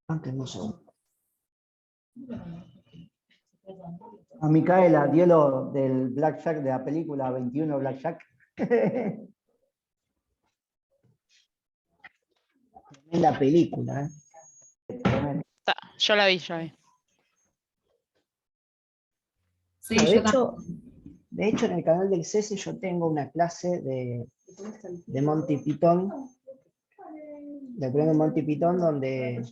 Antes no sé. A Micaela, dio lo del Blackjack de la película 21 Blackjack. En la película, Yo la vi, yo la vi. Sí, de yo hecho, en el canal del CESE yo tengo una clase de Monty Python, del premio Monty Python, donde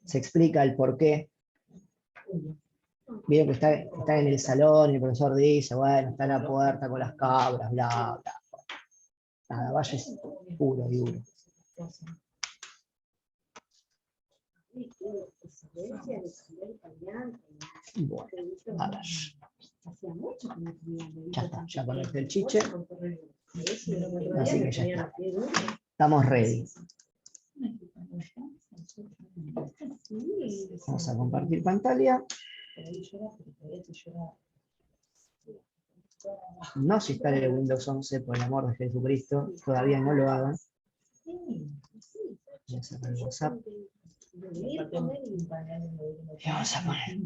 se explica el por qué. Vieron que está en el salón y el profesor dice, bueno, está en la puerta con las cabras, bla, bla. Nada, vaya es puro y duro. Bueno, a ver. Ya está, ya conecté el chiche. Así que ya está. Estamos ready. Vamos a compartir pantalla. No se instale el Windows 11, por el amor de Jesucristo. Todavía no lo hagan. Voy a sacar el WhatsApp. Y vamos a poner el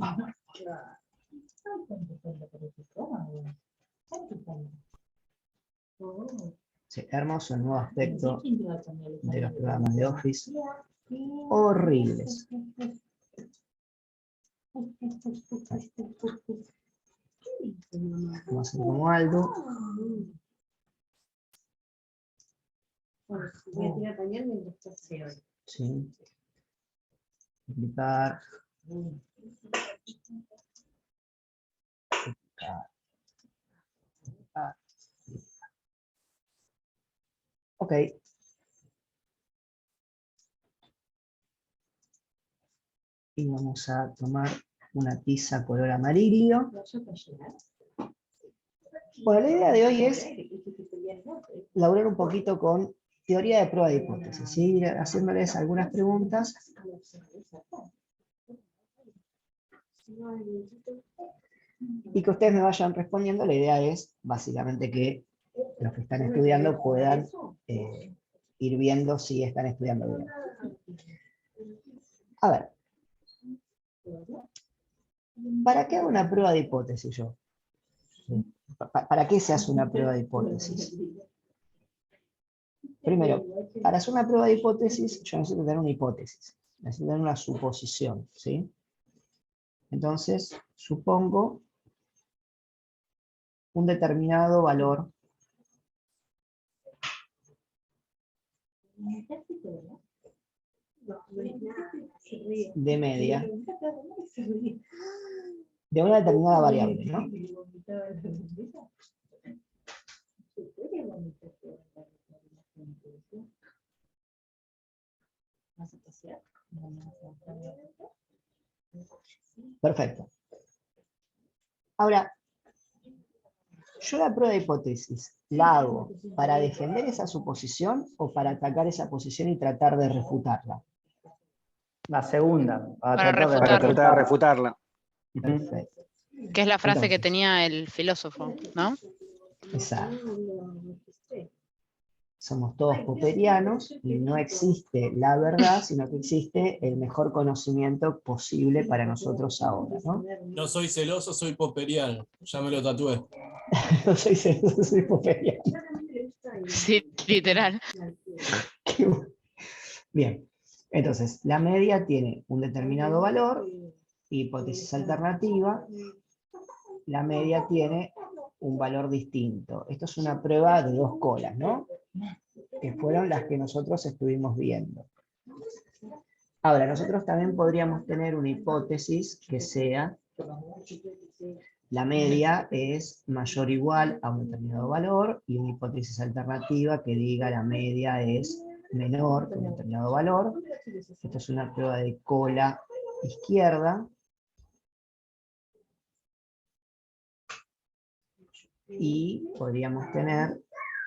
PowerPoint. Sí, hermoso el nuevo aspecto de los programas de Office. Horribles. Vamos a hacer como Aldo. Sí. Aplicar. Ok. Y vamos a tomar una tiza color amarillo. Bueno, la idea de hoy es laburar un poquito con teoría de prueba de hipótesis, ¿sí? Haciéndoles algunas preguntas. Y que ustedes me vayan respondiendo. La idea es básicamente que los que están estudiando puedan ir viendo si están estudiando bien. A ver. ¿Para qué hago una prueba de hipótesis yo? ¿Para qué se hace una prueba de hipótesis? Primero, para hacer una prueba de hipótesis, yo necesito tener una hipótesis. Necesito tener una suposición, ¿sí? Entonces, supongo un determinado valor de media de una determinada variable, ¿no? Perfecto. Ahora, yo la prueba de hipótesis la hago para defender esa suposición o para atacar esa posición y tratar de refutarla. La segunda, Para tratar de refutarla. Perfecto. Que es la frase que Entonces, tenía el filósofo, ¿no? exacto. Somos todos popperianos y no existe la verdad, sino que existe el mejor conocimiento posible para nosotros ahora, ¿no? No soy celoso, soy popperiano. Ya me lo tatué. No soy celoso, soy popperiano. Sí, literal. Bien, entonces la media tiene un determinado valor, hipótesis alternativa, la media tiene un valor distinto. Esto es una prueba de dos colas, ¿no? Que fueron las que nosotros estuvimos viendo. Ahora, nosotros también podríamos tener una hipótesis que sea la media es mayor o igual a un determinado valor y una hipótesis alternativa que diga la media es menor que un determinado valor. Esto es una prueba de cola izquierda. Y podríamos tener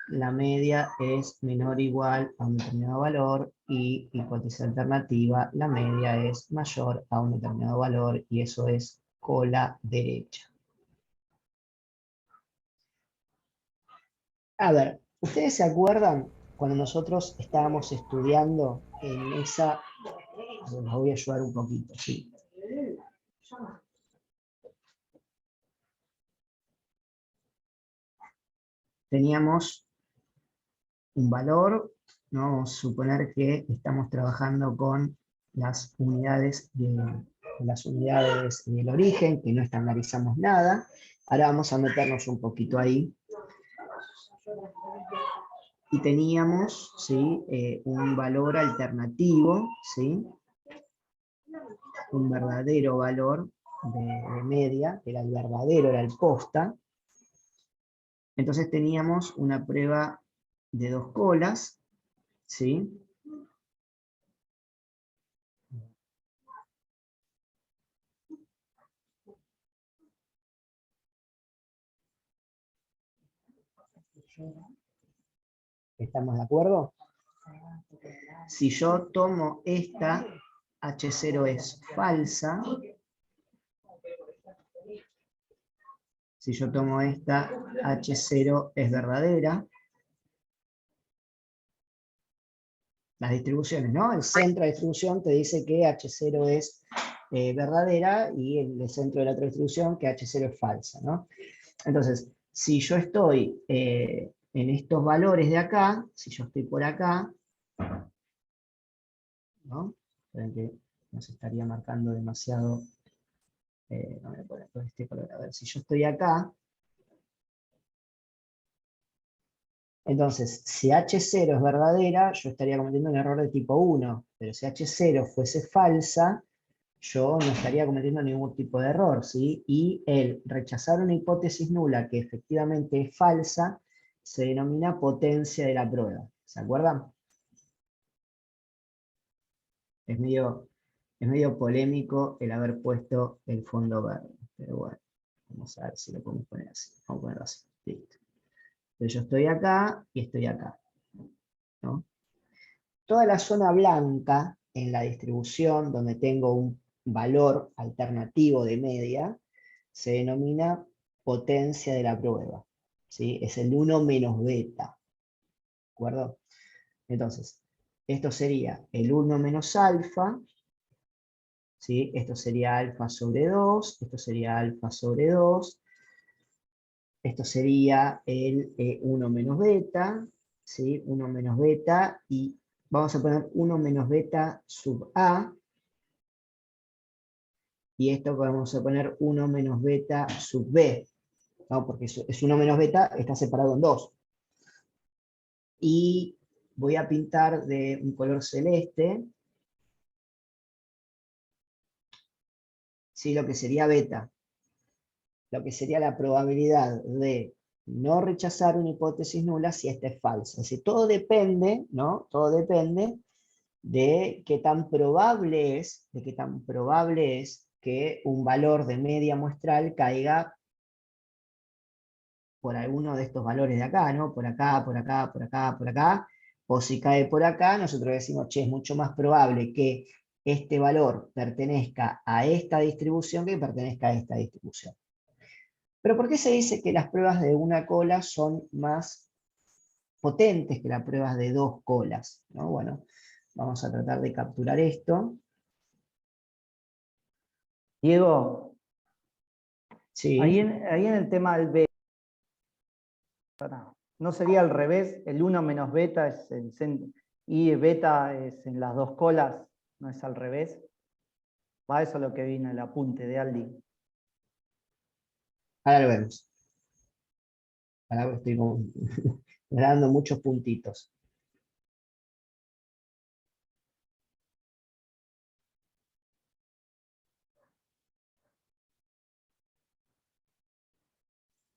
la media es menor o igual a un determinado valor y hipótesis alternativa, la media es mayor a un determinado valor y eso es cola derecha. A ver, ¿ustedes se acuerdan cuando nosotros estábamos estudiando en esa los voy a ayudar un poquito, ¿sí? Teníamos un valor, ¿no? Vamos a suponer que estamos trabajando con las unidades del origen, que no estandarizamos nada. Ahora vamos a meternos un poquito ahí. Y teníamos, ¿sí? Un valor alternativo, ¿sí? Un verdadero valor de media, que era el verdadero, era el posta. Entonces teníamos una prueba de 2 colas, ¿sí? ¿Estamos de acuerdo? Si yo tomo esta, H0 es falsa. Si yo tomo esta, H0 es verdadera. Las distribuciones, ¿no? El centro de distribución te dice que H0 es verdadera y el centro de la otra distribución que H0 es falsa, ¿no? Entonces, si yo estoy en estos valores de acá, si yo estoy por acá, ¿no? Esperen que nos estaría marcando demasiado. No voy a poner por este color. A ver, si yo estoy acá, entonces, si H0 es verdadera, yo estaría cometiendo un error de tipo 1, pero si H0 fuese falsa, yo no estaría cometiendo ningún tipo de error, ¿sí? Y el rechazar una hipótesis nula que efectivamente es falsa, se denomina potencia de la prueba. ¿Se acuerdan? Es medio polémico el haber puesto el fondo verde, pero bueno, vamos a ver si lo podemos poner así. Vamos a ponerlo así, listo. Entonces yo estoy acá y estoy acá, ¿no? Toda la zona blanca en la distribución, donde tengo un valor alternativo de media, se denomina potencia de la prueba, ¿sí? Es el 1 menos beta, ¿de acuerdo? Entonces, esto sería el 1 menos alfa, ¿sí? Esto sería alfa sobre 2, esto sería alfa sobre 2, esto sería el 1 menos beta, ¿sí? 1 menos beta, y vamos a poner 1 menos beta sub A, y esto vamos a poner 1 menos beta sub B, ¿no? Porque es 1 menos beta, está separado en 2. Y voy a pintar de un color celeste, ¿sí? Lo que sería beta, lo que sería la probabilidad de no rechazar una hipótesis nula si esta es falsa. Es decir, todo depende, ¿no? Todo depende de qué tan probable es, que un valor de media muestral caiga por alguno de estos valores de acá, ¿no? Por acá, por acá, por acá, por acá. O si cae por acá, nosotros decimos, che, es mucho más probable que este valor pertenezca a esta distribución que pertenezca a esta distribución. Pero ¿por qué se dice que las pruebas de una cola son más potentes que las pruebas de 2 colas? ¿No? Bueno, vamos a tratar de capturar esto. Diego, Sí. ahí en el tema del beta, ¿no sería al revés? El 1 menos beta es y beta es en las 2 colas, ¿no es al revés? Va, eso es lo que vino el apunte de Aldi. Ahora lo vemos. Ahora estoy dando muchos puntitos.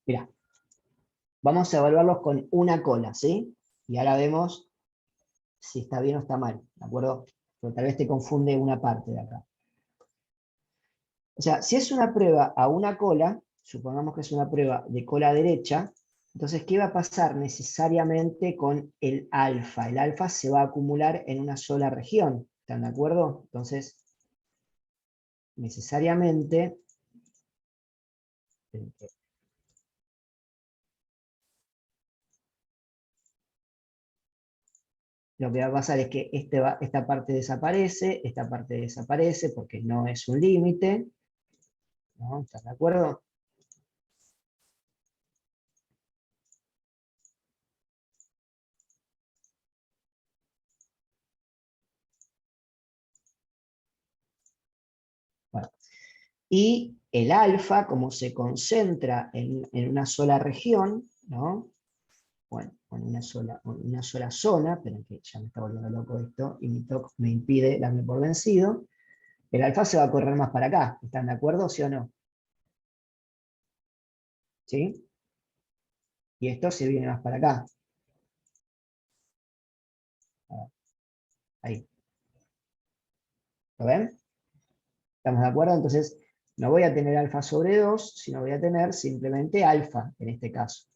Mirá, vamos a evaluarlos con una cola, ¿sí? Y ahora vemos si está bien o está mal, ¿de acuerdo? Pero tal vez te confunde una parte de acá. O sea, si es una prueba a una cola, supongamos que es una prueba de cola derecha, entonces, ¿qué va a pasar necesariamente con el alfa? El alfa se va a acumular en una sola región, ¿están de acuerdo? Entonces, necesariamente, lo que va a pasar es que esta parte desaparece porque no es un límite. ¿No? ¿Estás de acuerdo? Bueno. Y el alfa, como se concentra en una sola región, ¿no? Bueno, en una sola zona, pero que ya me está volviendo loco esto, y mi TOC me impide darme por vencido, el alfa se va a correr más para acá. ¿Están de acuerdo, sí o no? ¿Sí? Y esto se viene más para acá. Ahí. ¿Lo ven? ¿Estamos de acuerdo? Entonces, no voy a tener alfa sobre 2, sino voy a tener simplemente alfa, en este caso.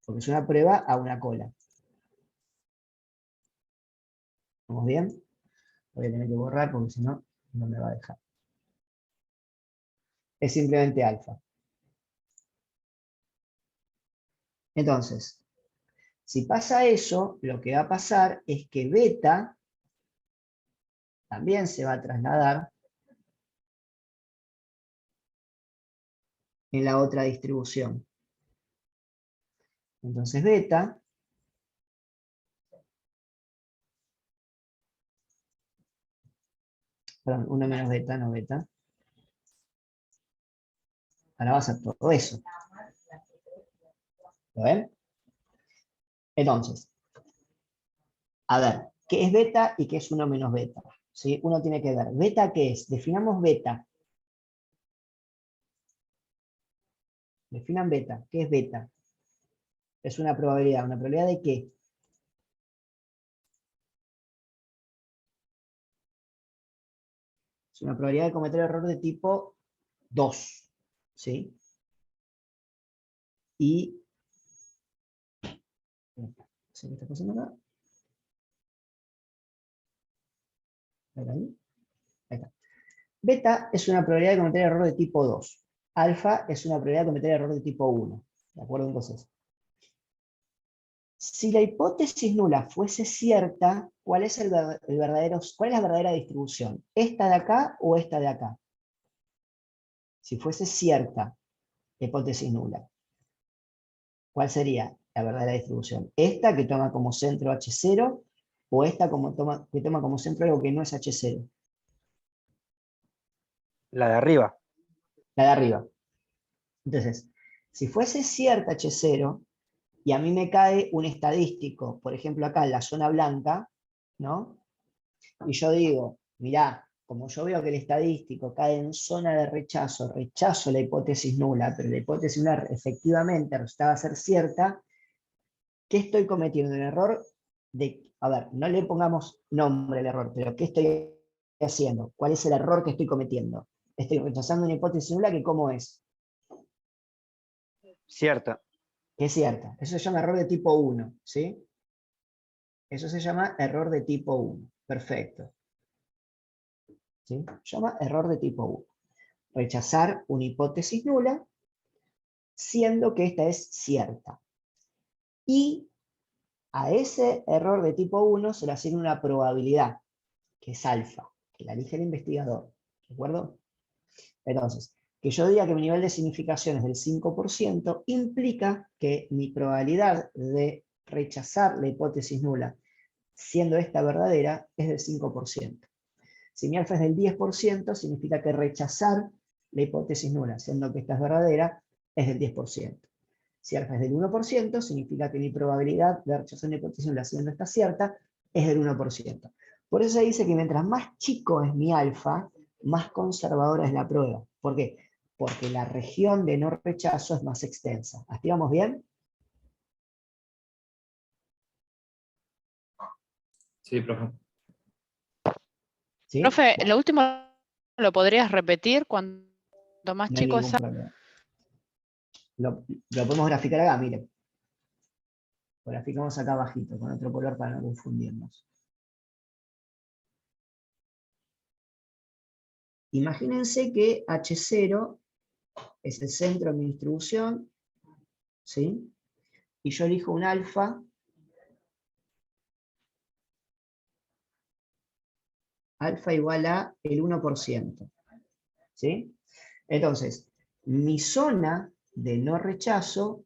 Porque es una prueba a una cola. ¿Estamos bien? Voy a tener que borrar porque si no, no me va a dejar. Es simplemente alfa. Entonces, si pasa eso, lo que va a pasar es que beta también se va a trasladar en la otra distribución. Entonces beta perdón, 1 menos beta, no beta. Ahora va a ser todo eso. ¿Lo ven? Entonces, a ver, ¿qué es beta y qué es 1 menos beta? ¿Sí? Uno tiene que ver, ¿beta qué es? Definamos beta. Definan beta. ¿Qué es beta? Es una probabilidad. ¿Una probabilidad de qué? Es una probabilidad de cometer error de tipo 2. ¿Sí? Y... ¿qué está pasando acá? Ahí está. Beta es una probabilidad de cometer error de tipo 2. Alfa es una probabilidad de cometer error de tipo 1. ¿De acuerdo? Entonces, si la hipótesis nula fuese cierta, ¿cuál es la verdadera distribución? ¿Esta de acá o esta de acá? Si fuese cierta la hipótesis nula, ¿cuál sería la verdadera distribución? ¿Esta que toma como centro H0 o esta que toma como centro algo que no es H0? La de arriba. La de arriba. Entonces, si fuese cierta H0 y a mí me cae un estadístico, por ejemplo acá en la zona blanca, ¿no? Y yo digo, mirá, como yo veo que el estadístico cae en zona de rechazo, rechazo la hipótesis nula, pero la hipótesis nula efectivamente resultaba ser cierta, ¿qué estoy cometiendo? Un error de, a ver, no le pongamos nombre al error, pero ¿qué estoy haciendo? ¿Cuál es el error que estoy cometiendo? Estoy rechazando una hipótesis nula que ¿cómo es? Cierta. Que es cierta. Eso se llama error de tipo 1, ¿sí? Eso se llama error de tipo 1. Perfecto. ¿Sí? Se llama error de tipo 1. Rechazar una hipótesis nula, siendo que esta es cierta. Y a ese error de tipo 1 se le asigna una probabilidad, que es alfa, que la elige el investigador. ¿De acuerdo? Entonces, que yo diga que mi nivel de significación es del 5%, implica que mi probabilidad de rechazar la hipótesis nula, siendo esta verdadera, es del 5%. Si mi alfa es del 10%, significa que rechazar la hipótesis nula, siendo que esta es verdadera, es del 10%. Si alfa es del 1%, significa que mi probabilidad de rechazar una hipótesis nula, siendo esta cierta, es del 1%. Por eso se dice que mientras más chico es mi alfa, más conservadora es la prueba. ¿Por qué? Porque la región de no rechazo es más extensa. ¿Hasta vamos bien? Sí, profe. ¿Sí? Profe, Bueno, lo último lo podrías repetir cuando más no hay chico es. ningún problema. Lo podemos graficar acá, miren. Lo graficamos acá abajito, con otro color para no confundirnos. Imagínense que H0 es el centro de mi distribución, ¿sí? Y yo elijo un alfa alfa igual a el 1%. ¿Sí? Entonces, mi zona de no rechazo,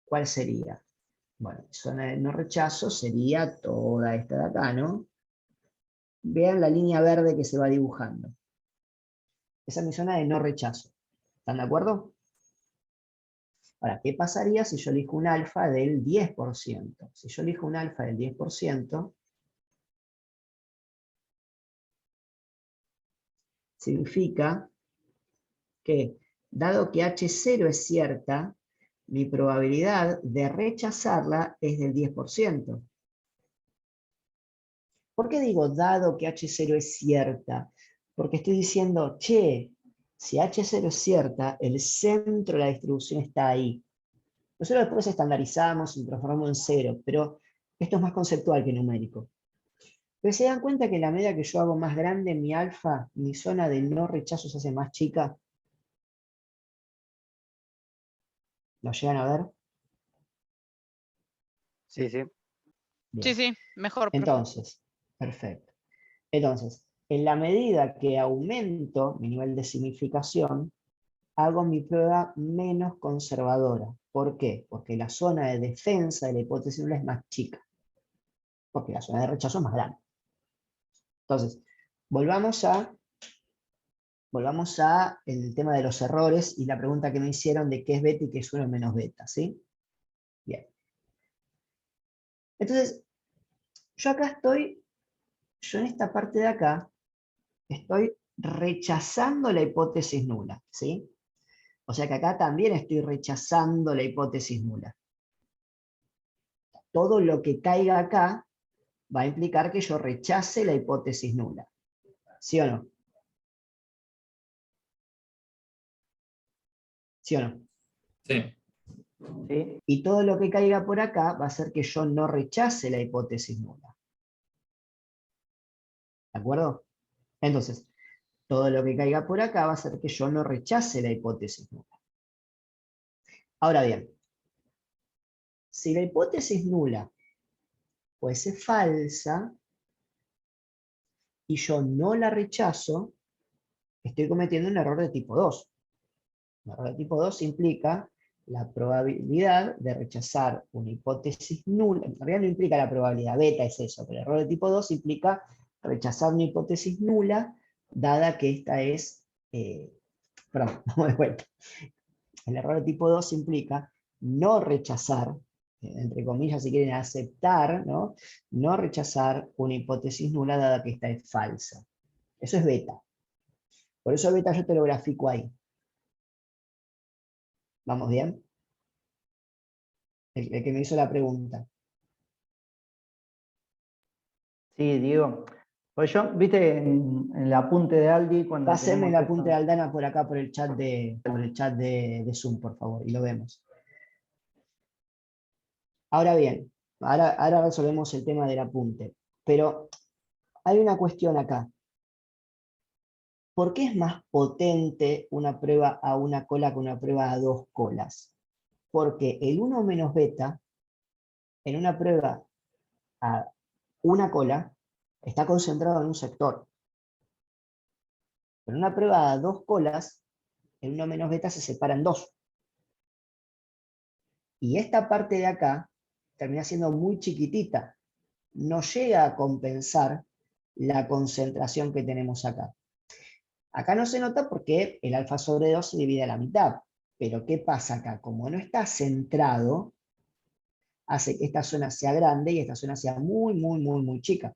¿cuál sería? Bueno, mi zona de no rechazo sería toda esta de acá, ¿no? Vean la línea verde que se va dibujando. Esa es mi zona de no rechazo. ¿Están de acuerdo? Ahora, ¿qué pasaría si yo elijo un alfa del 10%? Si yo elijo un alfa del 10%, significa que, dado que H0 es cierta, mi probabilidad de rechazarla es del 10%. ¿Por qué digo dado que H0 es cierta? Porque estoy diciendo, che, si H0 es cierta, el centro de la distribución está ahí. Nosotros después estandarizamos y transformamos en 0, pero esto es más conceptual que numérico. Pero se dan cuenta que en la medida que yo hago más grande mi alfa, mi zona de no rechazo se hace más chica. ¿Lo llegan a ver? Sí, sí. Sí, Bien. sí, mejor, profe. Entonces, perfecto. Entonces, en la medida que aumento mi nivel de significación, hago mi prueba menos conservadora. ¿Por qué? Porque la zona de defensa de la hipótesis nula es más chica. Porque la zona de rechazo es más grande. Entonces, volvamos a el tema de los errores y la pregunta que me hicieron de qué es beta y qué es 1 menos beta, ¿sí? Bien. Entonces, yo en esta parte de acá, estoy rechazando la hipótesis nula, ¿sí? O sea que acá también estoy rechazando la hipótesis nula. Todo lo que caiga acá va a implicar que yo rechace la hipótesis nula. ¿Sí o no? ¿Sí o no? Sí. Sí. Y todo lo que caiga por acá va a hacer que yo no rechace la hipótesis nula. ¿De acuerdo? Entonces, todo lo que caiga por acá va a hacer que yo no rechace la hipótesis nula. Ahora bien, si la hipótesis nula fuese falsa y yo no la rechazo, estoy cometiendo un error de tipo 2. Un error de tipo 2 implica la probabilidad de rechazar una hipótesis nula. En realidad no implica la probabilidad, beta es eso, pero el error de tipo 2 implica rechazar una hipótesis nula, dada que esta es... perdón, vamos de vuelta. El error de tipo 2 implica no rechazar, entre comillas, si quieren aceptar, ¿no? No rechazar una hipótesis nula, dada que esta es falsa. Eso es beta. Por eso beta yo te lo grafico ahí. ¿Vamos bien? El que me hizo la pregunta. Sí, Diego. Pues yo, viste, en el apunte de Aldi, cuando Pásenme el tenemos apunte de esto. Aldana por acá, por el chat de Zoom, por favor, y lo vemos. Ahora bien, ahora resolvemos el tema del apunte. Pero hay una cuestión acá. ¿Por qué es más potente una prueba a una cola que una prueba a dos colas? Porque el 1 menos beta, en una prueba a una cola, está concentrado en un sector. Pero en una prueba a dos colas, el 1 menos beta se separa en dos. Y esta parte de acá termina siendo muy chiquitita. No llega a compensar la concentración que tenemos acá. Acá no se nota porque el alfa sobre 2 se divide a la mitad. Pero ¿qué pasa acá? Como no está centrado, hace que esta zona sea grande y esta zona sea muy, muy, muy, muy chica.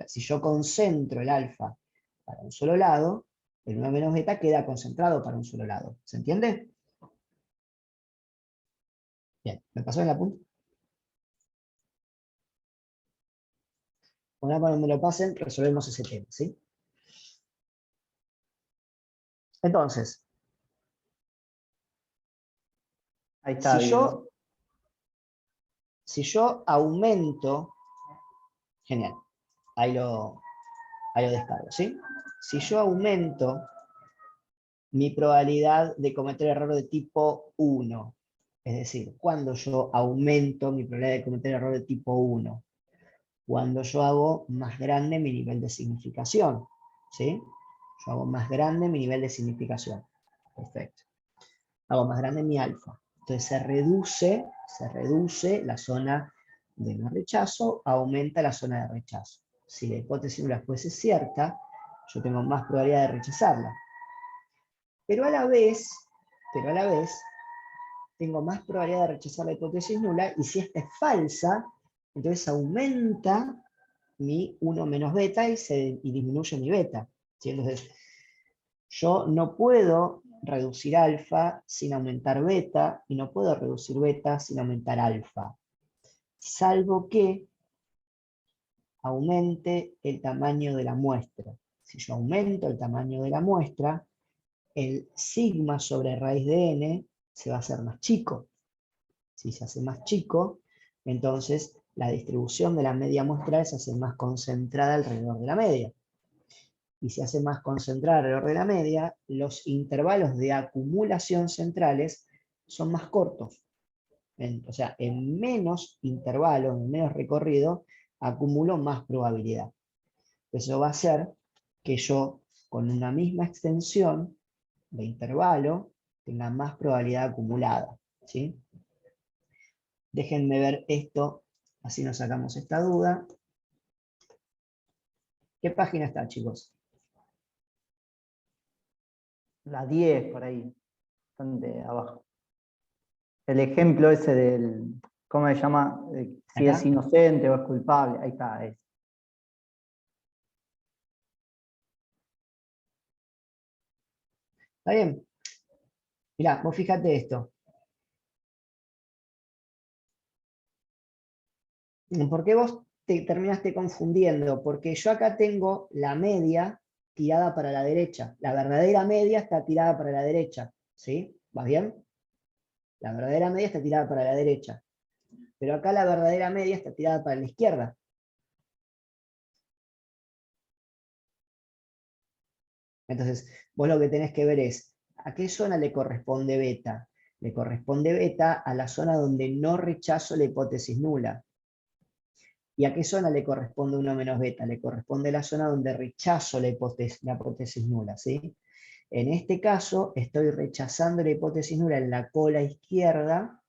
Si yo concentro el alfa para un solo lado, el 1 menos beta queda concentrado para un solo lado. ¿Se entiende? Bien, ¿me pasó en la punta? Bueno, cuando me lo pasen, resolvemos ese tema, ¿sí? Entonces, Ahí está, Diego. si yo aumento, genial, ahí lo descargo, ¿sí? Si yo aumento mi probabilidad de cometer error de tipo 1, es decir, cuando yo aumento mi probabilidad de cometer error de tipo 1, cuando yo hago más grande mi nivel de significación. ¿Sí? Yo hago más grande mi nivel de significación. Perfecto. Hago más grande mi alfa. Entonces se reduce la zona de no rechazo, aumenta la zona de rechazo. Si la hipótesis nula fuese cierta, yo tengo más probabilidad de rechazarla. Pero a la vez, tengo más probabilidad de rechazar la hipótesis nula, y si esta es falsa, entonces aumenta mi 1 menos beta y disminuye mi beta. ¿Sí? Entonces, yo no puedo reducir alfa sin aumentar beta, y no puedo reducir beta sin aumentar alfa, salvo que aumente el tamaño de la muestra. Si yo aumento el tamaño de la muestra, el sigma sobre raíz de n se va a hacer más chico. Si se hace más chico, entonces la distribución de la media muestral se hace más concentrada alrededor de la media. Y se hace más concentrada alrededor de la media, los intervalos de acumulación centrales son más cortos. O sea, en menos intervalos, en menos recorrido, acumulo más probabilidad. Eso va a hacer que yo, con una misma extensión de intervalo, tenga más probabilidad acumulada. ¿Sí? Déjenme ver esto, así nos sacamos esta duda. ¿Qué página está, chicos? La 10 por ahí, bastante abajo. El ejemplo ese del, ¿cómo se llama? Si ¿Acá? es inocente o es culpable, ahí está. ¿Está bien? Mirá, vos fíjate esto. ¿Por qué vos te terminaste confundiendo? Porque yo acá tengo la media tirada para la derecha. La verdadera media está tirada para la derecha. ¿Sí? ¿Va bien? La verdadera media está tirada para la derecha. Pero acá la verdadera media está tirada para la izquierda. Entonces, vos lo que tenés que ver es, ¿a qué zona le corresponde beta? Le corresponde beta a la zona donde no rechazo la hipótesis nula. ¿Y a qué zona le corresponde 1 menos beta? Le corresponde la zona donde rechazo la hipótesis nula, ¿sí? En este caso, estoy rechazando la hipótesis nula en la cola izquierda,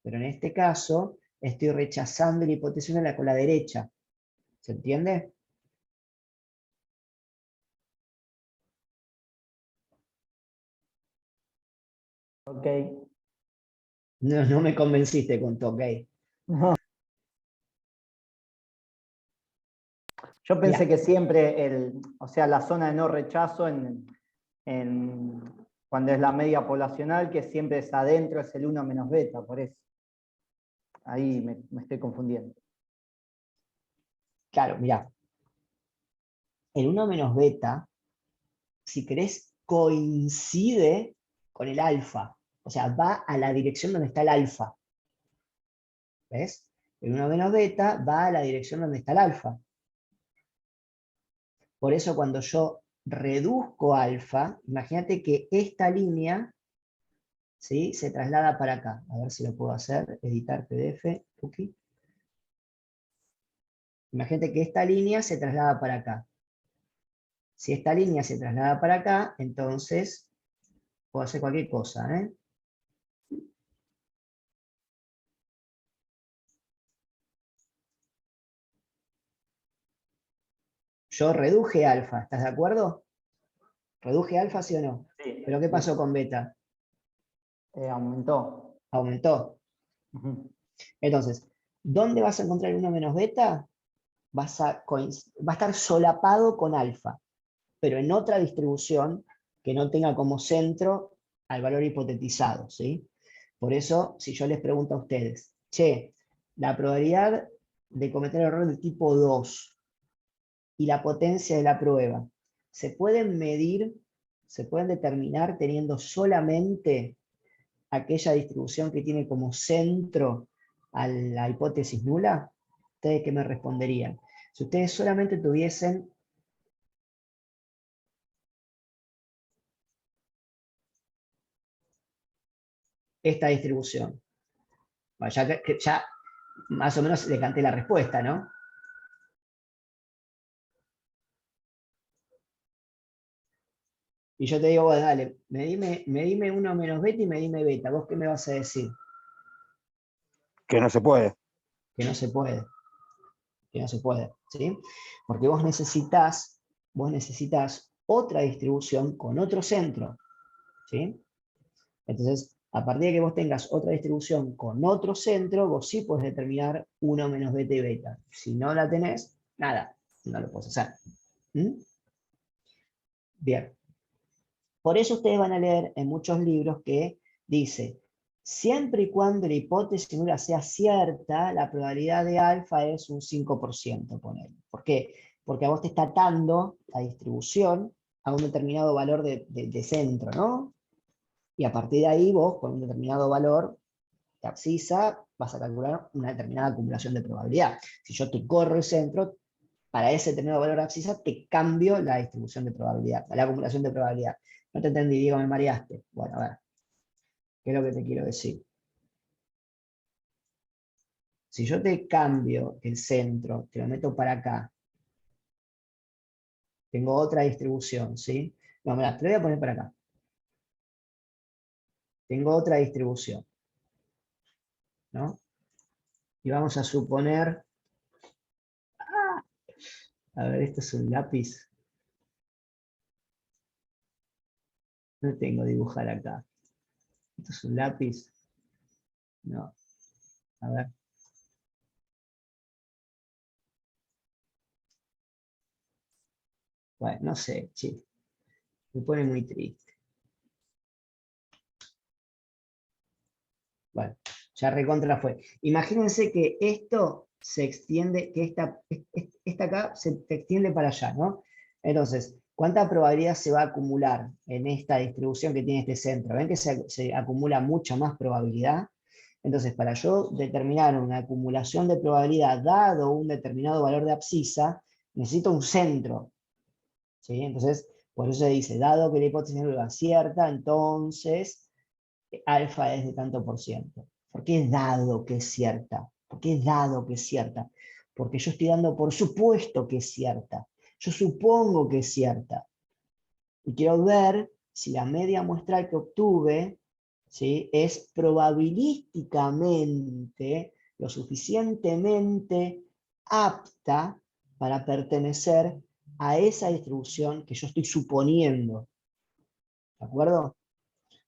pero en este caso, estoy rechazando la hipótesis nula en la cola derecha. ¿Se entiende? Ok. No me convenciste con tu ok. No. Yo pensé Mirá, que siempre o sea, la zona de no rechazo cuando es la media poblacional, que siempre es adentro, es el 1 menos beta, por eso. Ahí me estoy confundiendo. claro, mirá. El 1 menos beta, si querés, coincide con el alfa. O sea, va a la dirección donde está el alfa. ¿Ves? El 1 menos beta va a la dirección donde está el alfa. Por eso cuando yo reduzco alfa, imagínate que esta línea, ¿sí?, se traslada para acá. A ver si lo puedo hacer. Editar PDF. Okay. Imagínate que esta línea se traslada para acá. Si esta línea se traslada para acá, entonces puedo hacer cualquier cosa, ¿eh? Yo reduje alfa, ¿estás de acuerdo? ¿Reduje alfa, sí o no? Sí, ¿Pero qué sí. pasó con beta? Aumentó. Aumentó. Ujú. Entonces, ¿dónde vas a encontrar el 1 menos beta? Va a estar solapado con alfa, pero en otra distribución que no tenga como centro al valor hipotetizado, ¿sí? Por eso, si yo les pregunto a ustedes, che, la probabilidad de cometer error de tipo 2 y la potencia de la prueba, ¿se pueden medir, se pueden determinar teniendo solamente aquella distribución que tiene como centro a la hipótesis nula? ¿Ustedes qué me responderían? Si ustedes solamente tuviesen esta distribución. Bueno, ya más o menos le canté la respuesta, ¿no? Y yo te digo, bueno, dale, medime 1 menos beta y medime beta. ¿Vos qué me vas a decir? Que no se puede. Que no se puede. Que no se puede, ¿sí? Porque vos necesitas otra distribución con otro centro, ¿sí? Entonces, a partir de que vos tengas otra distribución con otro centro, vos sí podés determinar 1 menos beta y beta. Si no la tenés, nada, no lo podés hacer. ¿Mm? Bien. Por eso ustedes van a leer en muchos libros que dice, siempre y cuando la hipótesis nula sea cierta, la probabilidad de alfa es un 5%, ponele. ¿Por qué? Porque a vos te está atando la distribución a un determinado valor de centro, ¿no? Y a partir de ahí vos, con un determinado valor de abscisa, vas a calcular una determinada acumulación de probabilidad. Si yo te corro el centro, para ese determinado valor de abscisa, te cambio la distribución de probabilidad, la acumulación de probabilidad. No te entendí, Diego, me mareaste. Bueno, a ver, ¿qué es lo que te quiero decir? Si yo te cambio el centro, te lo meto para acá, tengo otra distribución, ¿sí? No, mirá, te lo voy a poner para acá. Tengo otra distribución, ¿no? Y vamos a suponer, a ver, esto es un lápiz. No tengo dibujar acá. Esto es un lápiz. No. A ver. Bueno, no sé, che. Me pone muy triste. Bueno, ya recontra fue. Imagínense que esto se extiende, que esta acá se extiende para allá, ¿no? Entonces, ¿cuánta probabilidad se va a acumular en esta distribución que tiene este centro? ¿Ven que se acumula mucha más probabilidad? Entonces, para yo determinar una acumulación de probabilidad dado un determinado valor de abscisa, necesito un centro, ¿sí? Entonces, por eso se dice, dado que la hipótesis es cierta, entonces alfa es de tanto por ciento. ¿Por qué es dado que es cierta? ¿Por qué es dado que es cierta? Porque yo estoy dando por supuesto que es cierta. Yo supongo que es cierta. Y quiero ver si la media muestral que obtuve, ¿sí?, es probabilísticamente lo suficientemente apta para pertenecer a esa distribución que yo estoy suponiendo. ¿De acuerdo?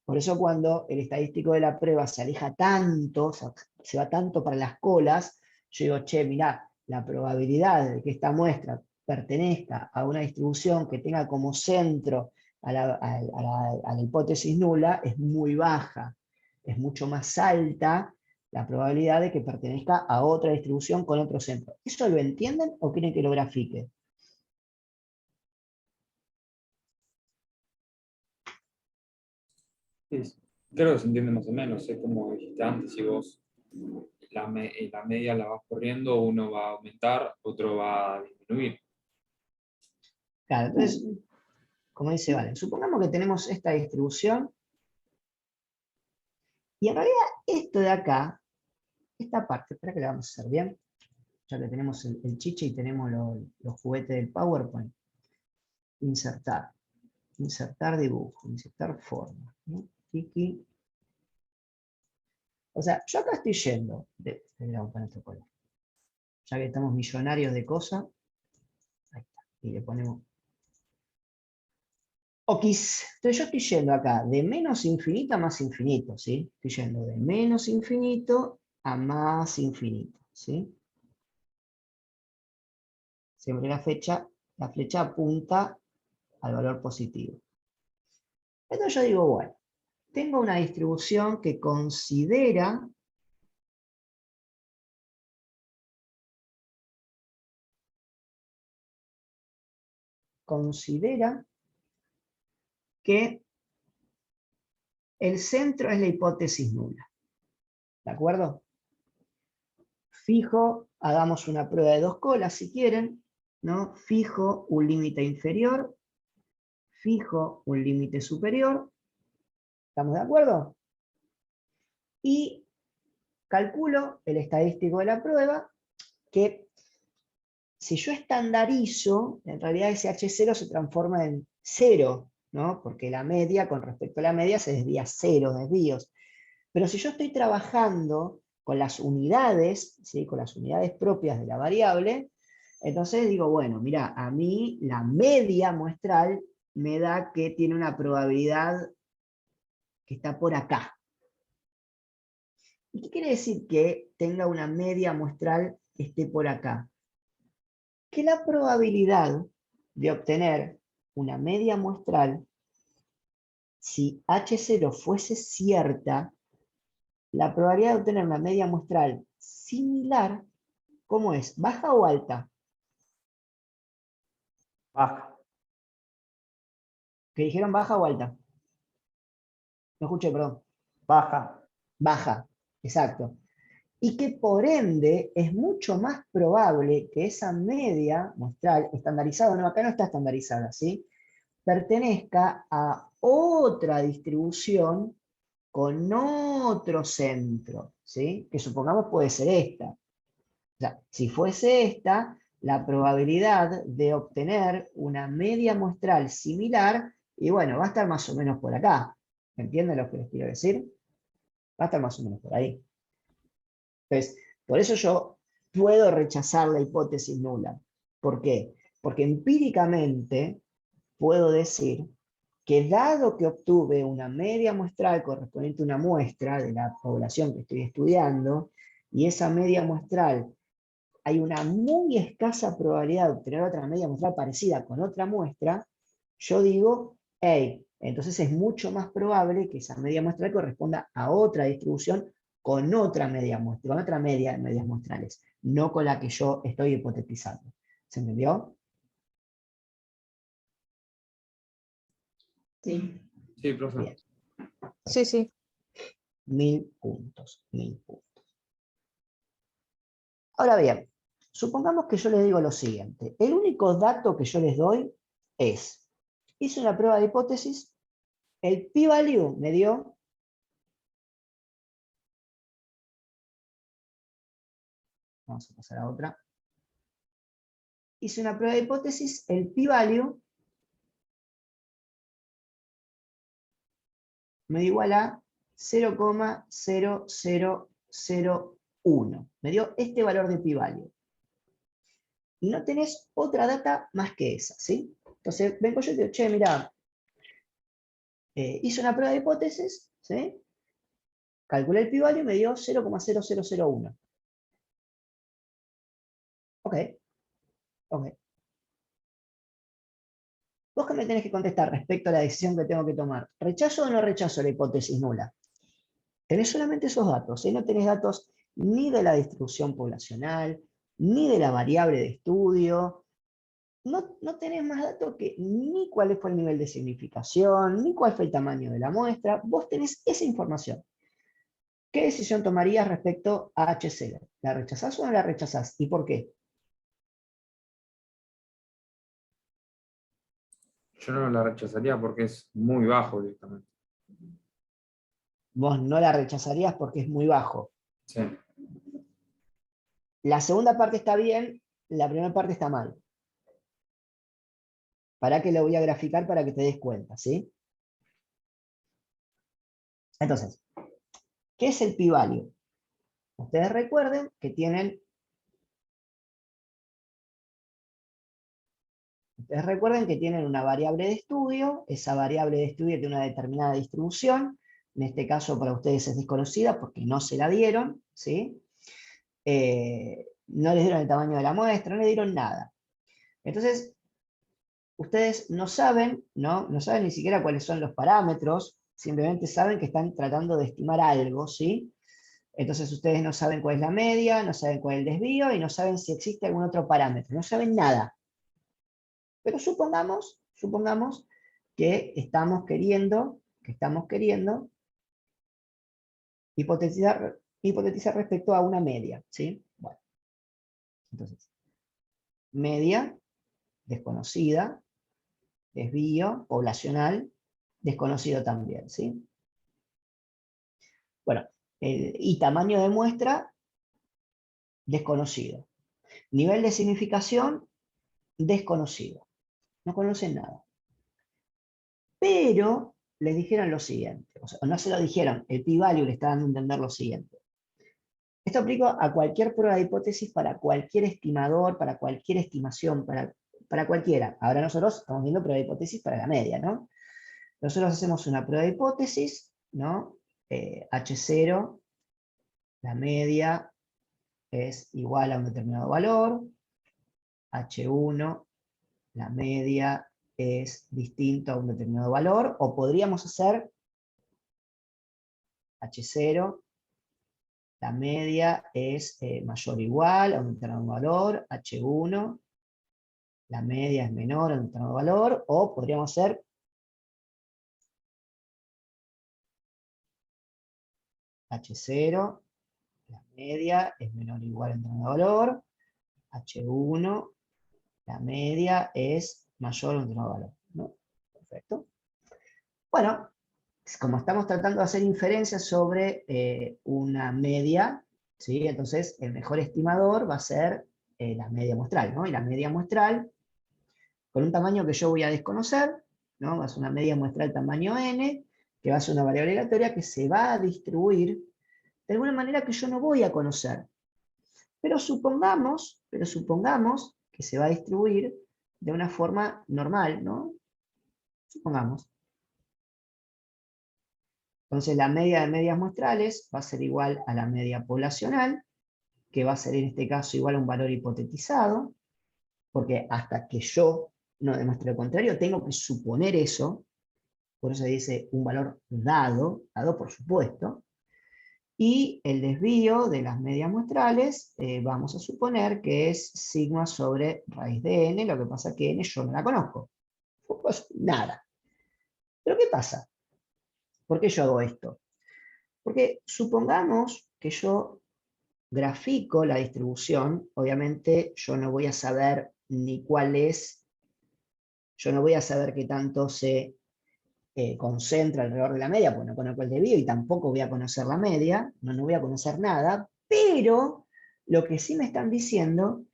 Por eso cuando el estadístico de la prueba se aleja tanto, se va tanto para las colas, yo digo, che, mirá, la probabilidad de que esta muestra pertenezca a una distribución que tenga como centro a la hipótesis nula es muy baja. Es mucho más alta la probabilidad de que pertenezca a otra distribución con otro centro. ¿Eso lo entienden o quieren que lo grafique? Sí, creo que se entiende más o menos, es como dijiste antes, si vos la media la vas corriendo, uno va a aumentar, otro va a disminuir. Claro, entonces, como dice Valen, supongamos que tenemos esta distribución y en realidad esto de acá, esta parte, espera que la vamos a hacer bien, ya que tenemos el chiche y tenemos los juguetes del PowerPoint. Insertar, insertar dibujo, insertar forma, ¿no? Tiki. O sea, yo acá estoy yendo, vamos a poner otro color. Ya que estamos millonarios de cosas, ahí está, y le ponemos Okis. Entonces yo estoy yendo acá de menos infinito a más infinito, ¿sí? Estoy yendo de menos infinito a más infinito, ¿sí? Siempre la flecha apunta al valor positivo. Entonces yo digo, bueno, tengo una distribución que considera que el centro es la hipótesis nula. ¿De acuerdo? Fijo, hagamos una prueba de dos colas si quieren, ¿no? Fijo un límite inferior, fijo un límite superior. ¿Estamos de acuerdo? Y calculo el estadístico de la prueba, que si yo estandarizo, en realidad ese H0 se transforma en 0, ¿no? Porque la media, con respecto a la media, se desvía 0 desvíos. Pero si yo estoy trabajando con las unidades, ¿sí? Con las unidades propias de la variable, entonces digo, bueno, mira, a mí la media muestral me da que tiene una probabilidad que está por acá. ¿Y qué quiere decir que tenga una media muestral que esté por acá? Que la probabilidad de obtener una media muestral, si H0 fuese cierta, la probabilidad de obtener una media muestral similar, ¿cómo es? ¿Baja o alta? Baja. ¿Que dijeron baja o alta? No escuché, perdón. Baja. Baja, exacto. Y que por ende es mucho más probable que esa media muestral, estandarizada, no, acá no está estandarizada, ¿sí? Pertenezca a otra distribución con otro centro, ¿sí? Que supongamos puede ser esta. O sea, si fuese esta, la probabilidad de obtener una media muestral similar, y bueno, va a estar más o menos por acá. ¿Me entienden lo que les quiero decir? Va a estar más o menos por ahí. Entonces, por eso yo puedo rechazar la hipótesis nula. ¿Por qué? Porque empíricamente puedo decir que dado que obtuve una media muestral correspondiente a una muestra de la población que estoy estudiando, y esa media muestral hay una muy escasa probabilidad de obtener otra media muestral parecida con otra muestra, yo digo, hey, entonces es mucho más probable que esa media muestral corresponda a otra distribución con otra media muestra, con otra media de medias muestrales, no con la que yo estoy hipotetizando. ¿Se entendió? Sí. Sí, profe. Bien. Sí, sí. 1000 puntos, 1000 puntos. Ahora bien, supongamos que yo les digo lo siguiente. El único dato que yo les doy es, hice una prueba de hipótesis, el p-value me dio, vamos a pasar a otra, hice una prueba de hipótesis, el p-value me dio igual a 0,0001. Me dio este valor de p-value. Y no tenés otra data más que esa, ¿sí? Entonces vengo yo y digo, che, mirá, hice una prueba de hipótesis, ¿sí? Calculé el p-value y me dio 0,0001. Ok, ok. ¿Vos qué me tenés que contestar respecto a la decisión que tengo que tomar? ¿Rechazo o no rechazo la hipótesis nula? Tenés solamente esos datos, ¿sí? No tenés datos ni de la distribución poblacional, ni de la variable de estudio, no tenés más datos que ni cuál fue el nivel de significación, ni cuál fue el tamaño de la muestra, vos tenés esa información. ¿Qué decisión tomarías respecto a H0? ¿La rechazás o no la rechazás? ¿Y por qué? Yo no la rechazaría porque es muy bajo directamente. Vos no la rechazarías porque es muy bajo. Sí. La segunda parte está bien, la primera parte está mal. Para que lo voy a graficar para que te des cuenta, ¿sí? Entonces, ¿qué es el p-value? Ustedes recuerden que tienen una variable de estudio, esa variable de estudio tiene una determinada distribución, en este caso para ustedes es desconocida porque no se la dieron, ¿sí? No les dieron el tamaño de la muestra, no les dieron nada. Entonces, ustedes no saben ni siquiera cuáles son los parámetros, simplemente saben que están tratando de estimar algo, ¿sí? Entonces ustedes no saben cuál es la media, no saben cuál es el desvío y no saben si existe algún otro parámetro, no saben nada. Pero supongamos que estamos queriendo hipotetizar respecto a una media, ¿sí? Bueno, entonces, media, desconocida, desvío, poblacional, desconocido también, ¿sí? Bueno, y tamaño de muestra, desconocido. Nivel de significación, desconocido. No conocen nada. pero les dijeron lo siguiente, o sea, no se lo dijeron, el p-value le está dando a entender lo siguiente. Esto aplica a cualquier prueba de hipótesis, para cualquier estimador, para cualquier estimación, para cualquiera. Ahora nosotros estamos viendo prueba de hipótesis para la media, ¿no? Nosotros hacemos una prueba de hipótesis, ¿no? H0, la media es igual a un determinado valor, H1, la media es distinto a un determinado valor, o podríamos hacer H0, la media es mayor o igual a un determinado valor, H1, la media es menor a un determinado valor, o podríamos hacer H0, la media es menor o igual a un determinado valor, H1, la media es mayor a un determinado valor, ¿no? Perfecto. Bueno, como estamos tratando de hacer inferencias sobre una media, ¿sí? Entonces el mejor estimador va a ser la media muestral, ¿no? Y la media muestral, con un tamaño que yo voy a desconocer, ¿no? Va a ser una media muestral tamaño n, que va a ser una variable aleatoria que se va a distribuir de alguna manera que yo no voy a conocer. Pero supongamos que se va a distribuir de una forma normal, ¿no? Supongamos. Entonces la media de medias muestrales va a ser igual a la media poblacional, que va a ser en este caso igual a un valor hipotetizado, porque hasta que yo no demuestre lo contrario, tengo que suponer eso, por eso se dice un valor dado por supuesto, y el desvío de las medias muestrales, vamos a suponer que es sigma sobre raíz de n, lo que pasa que n yo no la conozco. Pues nada. ¿Pero qué pasa? ¿Por qué yo hago esto? Porque supongamos que yo grafico la distribución, obviamente yo no voy a saber ni cuál es, yo no voy a saber qué tanto se concentra alrededor de la media, porque no conozco el desvío y tampoco voy a conocer la media, no voy a conocer nada, pero lo que sí me están diciendo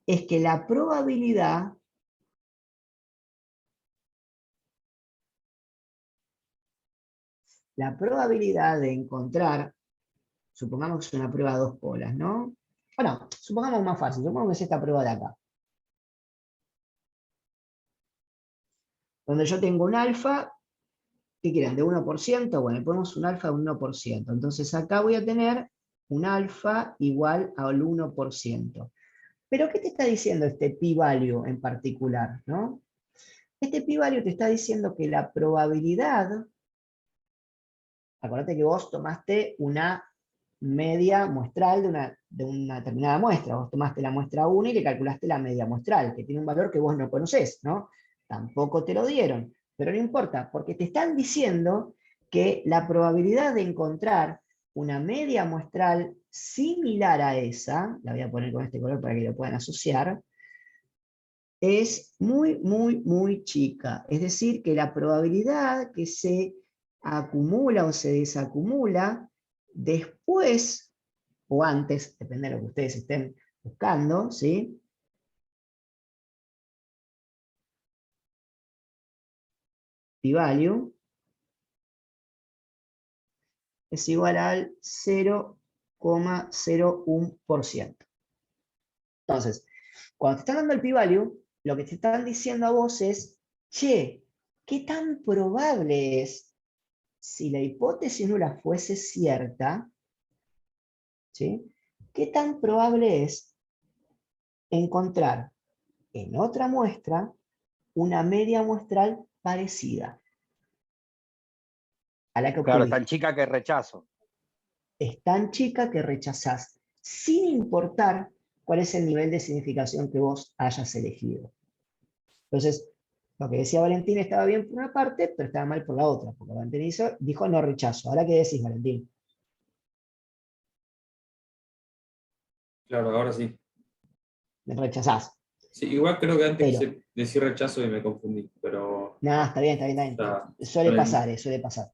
es que la probabilidad de encontrar, supongamos que es una prueba a dos polas, ¿no? Bueno, supongamos más fácil, supongamos que es esta prueba de acá. Donde yo tengo un alfa, ¿qué quieren? ¿De 1%? Bueno, le ponemos un alfa de 1%. Entonces acá voy a tener un alfa igual al 1%. Pero ¿qué te está diciendo este p-value en particular, ¿no? Este p-value te está diciendo que la probabilidad, acuérdate que vos tomaste una media muestral de una determinada muestra, vos tomaste la muestra 1 y le calculaste la media muestral, que tiene un valor que vos no conocés, ¿no? Tampoco te lo dieron, pero no importa, porque te están diciendo que la probabilidad de encontrar una media muestral similar a esa, la voy a poner con este color para que lo puedan asociar, es muy, muy, muy chica. Es decir, que la probabilidad que se acumula o se desacumula después o antes, depende de lo que ustedes estén buscando, ¿sí? P-value es igual al 0,01%. Entonces, cuando te están dando el p-value, lo que te están diciendo a vos es, che, ¿qué tan probable es, si la hipótesis nula fuese cierta, ¿sí? ¿Qué tan probable es encontrar en otra muestra una media muestral parecida a la que Claro, obtuviste? tan chica que rechazo. Es tan chica que rechazás, sin importar cuál es el nivel de significación que vos hayas elegido. Entonces, lo que decía Valentín estaba bien por una parte, pero estaba mal por la otra, porque Valentín dijo no rechazo. ¿Ahora qué decís, Valentín? Claro, ahora sí. Rechazás. Sí, igual creo que antes Pero, quise decir rechazo y me confundí, pero nada, está bien, está bien, está bien. está Suele bien. pasar, suele pasar.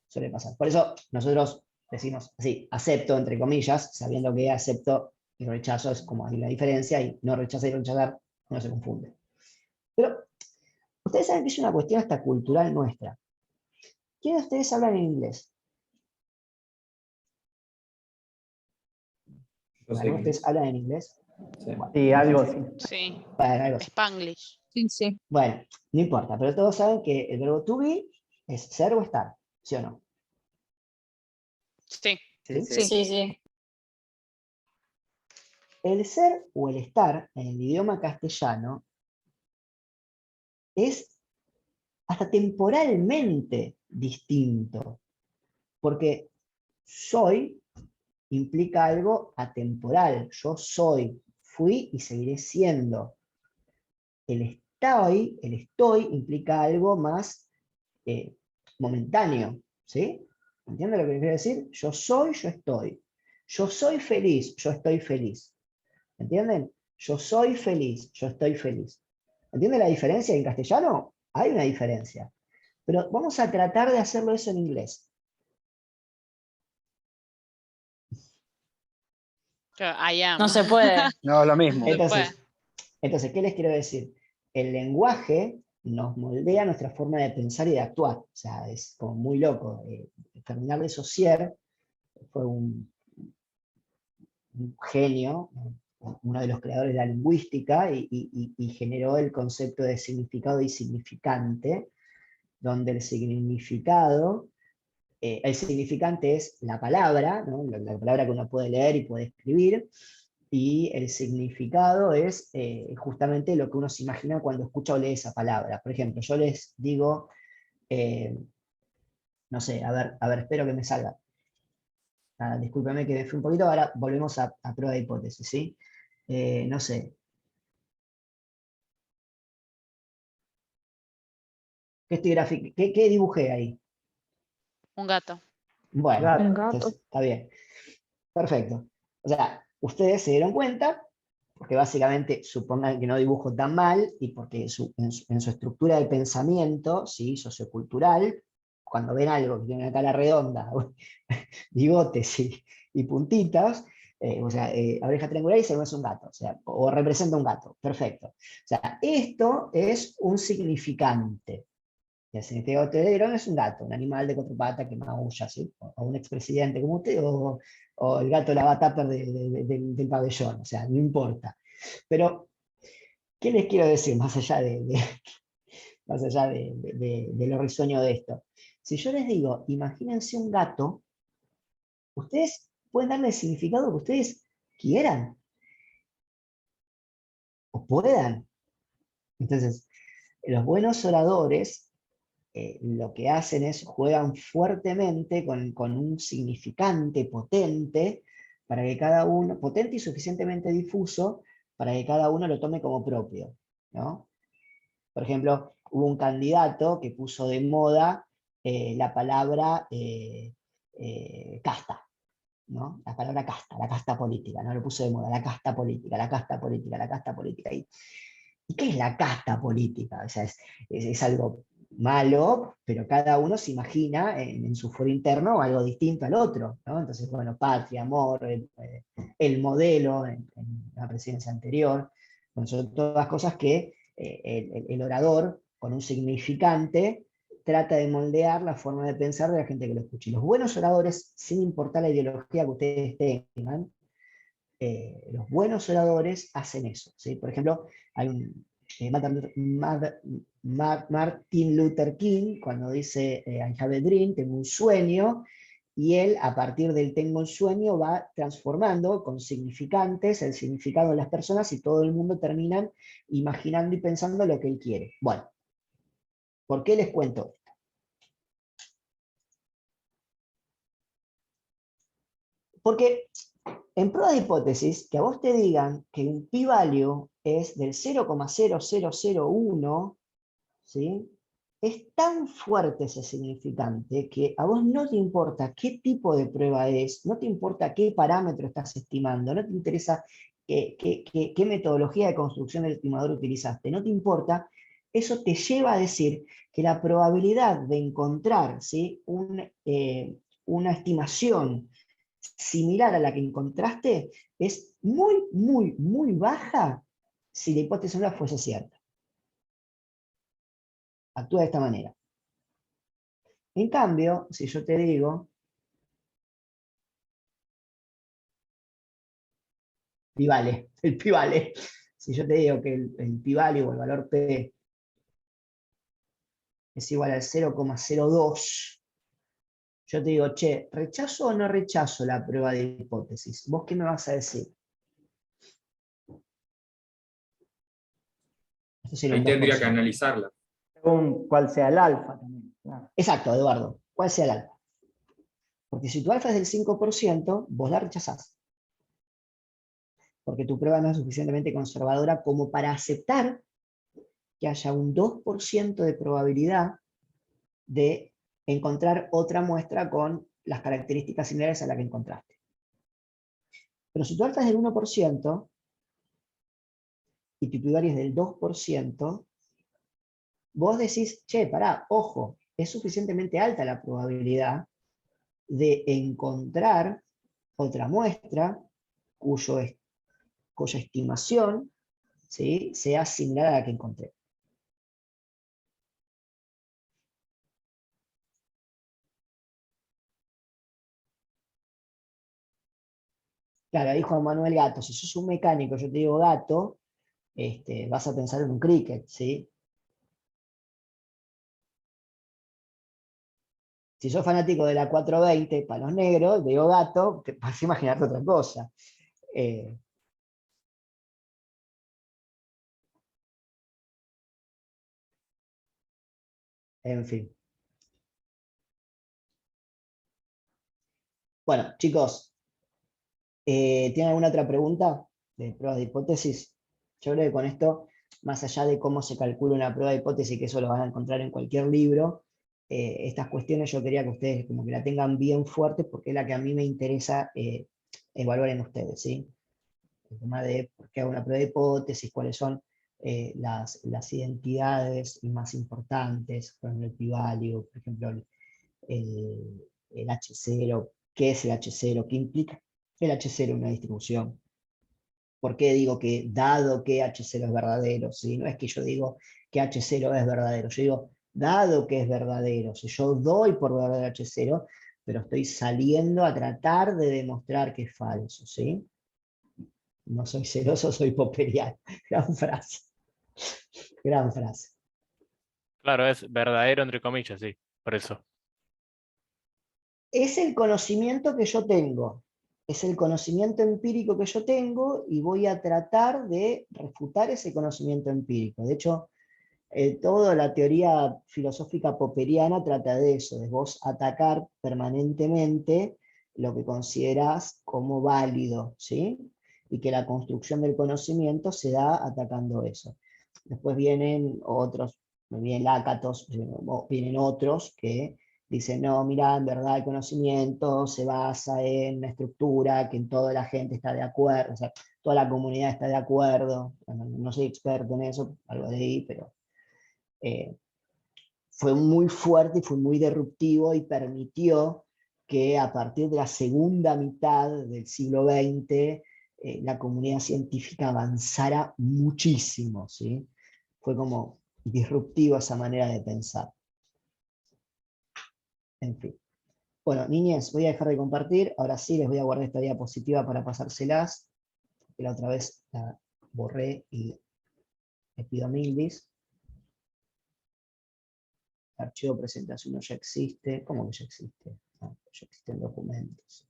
Suele pasar. Por eso nosotros decimos así, acepto, entre comillas, sabiendo que acepto y rechazo es como hay la diferencia, y no rechazar y rechazar no se confunde. Pero ustedes saben que es una cuestión hasta cultural nuestra. ¿Quiénes de ustedes hablan en inglés? Yo sé ¿Algunos de inglés. ustedes hablan en inglés? Sí. Sí, algo así. Sí, Bueno, algo así. Spanglish. Sí, sí. Bueno, no importa, pero todos saben que el verbo to be es ser o estar, ¿sí o no? Sí. Sí, ¿Sí? sí. Sí, sí. El ser o el estar en el idioma castellano es hasta temporalmente distinto, porque soy implica algo atemporal. Yo soy, fui y seguiré siendo. El estoy implica algo más momentáneo, ¿sí? ¿Entienden lo que quiero decir? Yo soy, yo estoy. Yo soy feliz, yo estoy feliz. ¿Entienden? Yo soy feliz, yo estoy feliz. ¿Entienden la diferencia en castellano? Hay una diferencia. Pero vamos a tratar de hacerlo eso en inglés. I am. No se puede. No, es lo mismo. Entonces, ¿qué les quiero decir? El lenguaje nos moldea nuestra forma de pensar y de actuar. O sea, es como muy loco. Ferdinand de Saussure fue un genio, uno de los creadores de la lingüística, y generó el concepto de significado y significante, donde el significante es la palabra, ¿no? La palabra que uno puede leer y puede escribir, y el significado es justamente lo que uno se imagina cuando escucha o lee esa palabra. Por ejemplo, yo les digo, no sé, a ver, espero que me salga. Discúlpeme que me fui un poquito, ahora volvemos a prueba de hipótesis, ¿sí? No sé. ¿Qué dibujé ahí? Un gato. Bueno, Gato. Un gato. entonces, está bien. Perfecto. O sea, ustedes se dieron cuenta, porque básicamente supongan que no dibujo tan mal, y porque en su estructura de pensamiento, ¿sí? Sociocultural, cuando ven algo que tiene una cara redonda, bigotes y puntitas, o sea, oreja triangular y se ve es un gato, o sea, o representa un gato. Perfecto. O sea, esto es un significante. Y el significado de Telerón es un gato, un animal de cuatro patas que maulla, ¿sí? O un expresidente como usted, o el gato lavatapper del pabellón, o sea, no importa. Pero, ¿qué les quiero decir más allá más allá de lo risueño de esto? Si yo les digo, imagínense un gato, ustedes pueden darle el significado que ustedes quieran o puedan. Entonces, los buenos oradores lo que hacen es juegan fuertemente con un significante potente para que cada uno, potente y suficientemente difuso, para que cada uno lo tome como propio, ¿no? Por ejemplo, hubo un candidato que puso de moda la palabra casta, ¿no? La palabra casta, la casta política, ¿no? Lo puso de moda, la casta política, la casta política, la casta política. ¿Y qué es la casta política? O sea, es algo malo, pero cada uno se imagina en su foro interno algo distinto al otro, ¿no? Entonces, bueno, patria, amor, el modelo en la presidencia anterior, bueno, son todas cosas que el orador, con un significante, trata de moldear la forma de pensar de la gente que lo escucha. Y los buenos oradores, sin importar la ideología que ustedes tengan, los buenos oradores hacen eso, ¿sí? Por ejemplo, hay un, Martin Luther King, cuando dice I have a dream, tengo un sueño, y él a partir del tengo un sueño va transformando con significantes el significado de las personas y todo el mundo termina imaginando y pensando lo que él quiere. Bueno, ¿por qué les cuento? Porque en prueba de hipótesis, que a vos te digan que un p-value es del 0,0001, ¿sí? Es tan fuerte ese significante que a vos no te importa qué tipo de prueba es, no te importa qué parámetro estás estimando, no te interesa qué metodología de construcción del estimador utilizaste, no te importa, eso te lleva a decir que la probabilidad de encontrar, ¿sí? Una estimación similar a la que encontraste es muy, muy, muy baja si la hipótesis no fuese cierta. Actúa de esta manera. En cambio, si yo te digo, pi vale, el pi vale, si yo te digo que el pi vale o el valor P es igual al 0,02, yo te digo, che, ¿rechazo o no rechazo la prueba de hipótesis? ¿Vos qué me vas a decir? Esto sería Ahí un tendría que 2%. analizarla. Según cuál sea el alfa también. Claro. Exacto, Eduardo. ¿Cuál sea el alfa? Porque si tu alfa es del 5%, vos la rechazás. Porque tu prueba no es suficientemente conservadora como para aceptar que haya un 2% de probabilidad de encontrar otra muestra con las características similares a la que encontraste. Pero si tu alfa es del 1% y tu pi es del 2%, vos decís, che, pará, ojo, es suficientemente alta la probabilidad de encontrar otra muestra cuya estimación, ¿sí?, sea similar a la que encontré. Claro, ahí Juan Manuel Gato, si sos un mecánico, yo te digo gato, vas a pensar en un cricket, ¿sí? Si sos fanático de la 420, palos negros, te digo gato, te vas a imaginarte otra cosa. En fin. Bueno, chicos, ¿tienen alguna otra pregunta de pruebas de hipótesis? Yo creo que con esto, más allá de cómo se calcula una prueba de hipótesis, que eso lo van a encontrar en cualquier libro, estas cuestiones yo quería que ustedes como que la tengan bien fuertes porque es la que a mí me interesa evaluar en ustedes, ¿sí? El tema de por qué hago una prueba de hipótesis, cuáles son las identidades más importantes, por ejemplo el p-value, por ejemplo el H0, qué es el H0, qué implica el H0 en una distribución. ¿Por qué digo que dado que H0 es verdadero? ¿Sí? No es que yo digo que H0 es verdadero, yo digo dado que es verdadero. Si yo doy por verdadero H0, pero estoy saliendo a tratar de demostrar que es falso, ¿sí? No soy celoso, soy popperiano. Gran frase. Gran frase. Claro, es verdadero entre comillas, sí, por eso. Es el conocimiento que yo tengo. Es el conocimiento empírico que yo tengo y voy a tratar de refutar ese conocimiento empírico. De hecho, toda la teoría filosófica popperiana trata de eso, de vos atacar permanentemente lo que considerás como válido, ¿sí? Y que la construcción del conocimiento se da atacando eso. Después vienen otros, vienen Lácatos, vienen otros que dicen, no, mira, en verdad el conocimiento se basa en una estructura que en toda la gente está de acuerdo, o sea, toda la comunidad está de acuerdo. Bueno, no soy experto en eso, algo de ahí, pero fue muy fuerte y fue muy disruptivo y permitió que a partir de la segunda mitad del siglo XX la comunidad científica avanzara muchísimo, ¿sí? Fue como disruptivo esa manera de pensar. En fin. Bueno, niñas, voy a dejar de compartir. Ahora sí les voy a guardar esta diapositiva para pasárselas, que la otra vez la borré y les pido mil dis. El archivo de presentación ya existe. ¿Cómo que ya existe? No, ya existen documentos.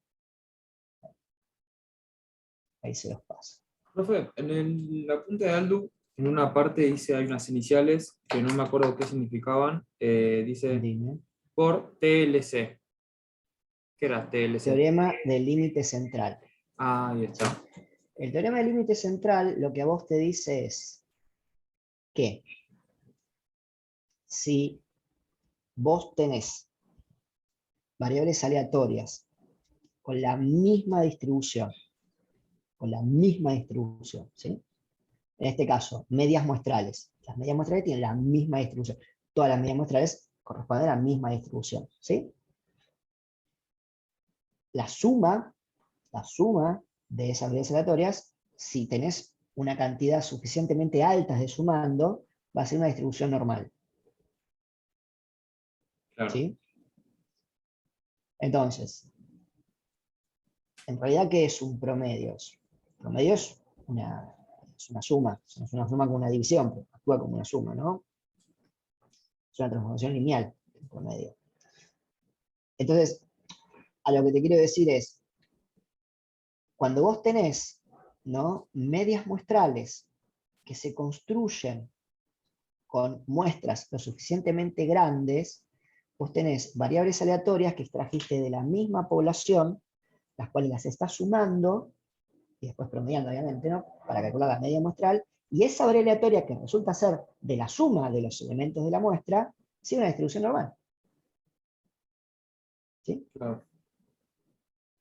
Ahí se los paso. Profe, la punta de Aldu, en una parte dice, hay unas iniciales que no me acuerdo qué significaban. Dice Dime. por TLC. ¿Qué era TLC? Teorema del límite central. Ah, ahí está. El teorema del límite central lo que a vos te dice es que si vos tenés variables aleatorias con la misma distribución, ¿sí? En este caso, medias muestrales. Las medias muestrales tienen la misma distribución. Todas las medias muestrales corresponden a la misma distribución, ¿sí? La suma de esas variables aleatorias, si tenés una cantidad suficientemente alta de sumando, va a ser una distribución normal. Claro. ¿Sí? Entonces, en realidad, ¿qué es un promedio? Promedio es una suma, es una suma con una división, pero actúa como una suma, ¿no? Es una transformación lineal, el promedio. Entonces, a lo que te quiero decir es, cuando vos tenés, ¿no?, medias muestrales que se construyen con muestras lo suficientemente grandes, vos tenés variables aleatorias que extrajiste de la misma población, las cuales las estás sumando, y después promediando, obviamente, ¿no?, para calcular la media muestral, y esa variable aleatoria que resulta ser de la suma de los elementos de la muestra, sigue una distribución normal. ¿Sí? Claro.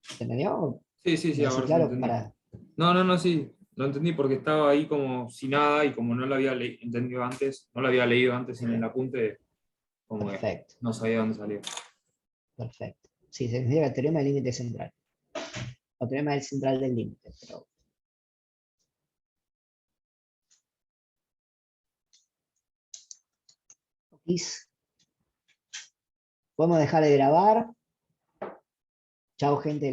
¿Se entendió? Sí, sí, sí, ¿Me ahora sí claro entendí. para... No, sí, lo entendí porque estaba ahí como sin nada y como no lo había entendido antes, no lo había leído antes en el apunte, como que Perfecto, no sabía dónde salía. perfecto. Sí, se significa el teorema del límite central. O teorema del central del límite. Pero... Podemos dejar de grabar. Chao, gente.